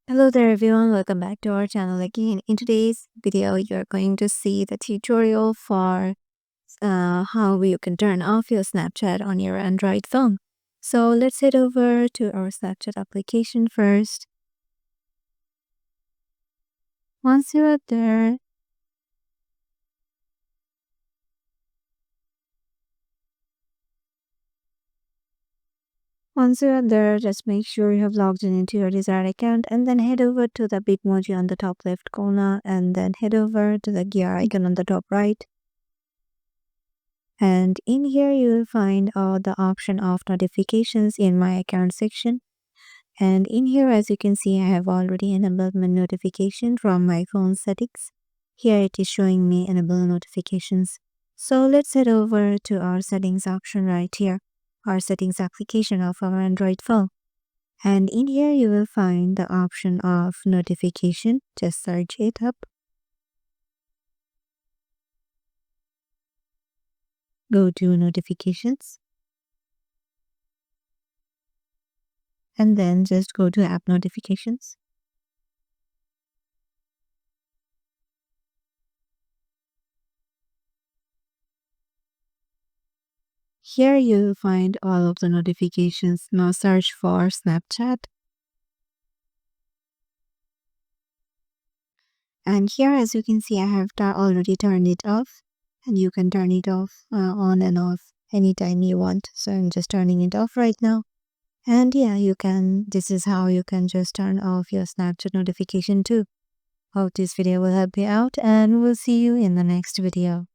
Hello there everyone, welcome back to our channel again. In today's video, you're going to see the tutorial for how you can turn off your Snapchat on your Android phone. So let's head over to our Snapchat application first. Once you are there, just make sure you have logged in into your desired account and then head over to the Bitmoji on the top left corner and then head over to the gear icon on the top right. And in here, you will find the option of notifications in my account section. And in here, as you can see, I have already enabled my notification from my phone settings. Here it is showing me enable notifications. So let's head over to our settings option right here, our settings application of our Android phone. And in here, you will find the option of notification. Just search it up. Go to notifications. And then just go to app notifications. Here you'll find all of the notifications. Now search for Snapchat. And here, as you can see, I have already turned it off. And you can turn it off on and off anytime you want. So I'm just turning it off right now. And yeah, this is how you can just turn off your Snapchat notification too. Hope this video will help you out and we'll see you in the next video.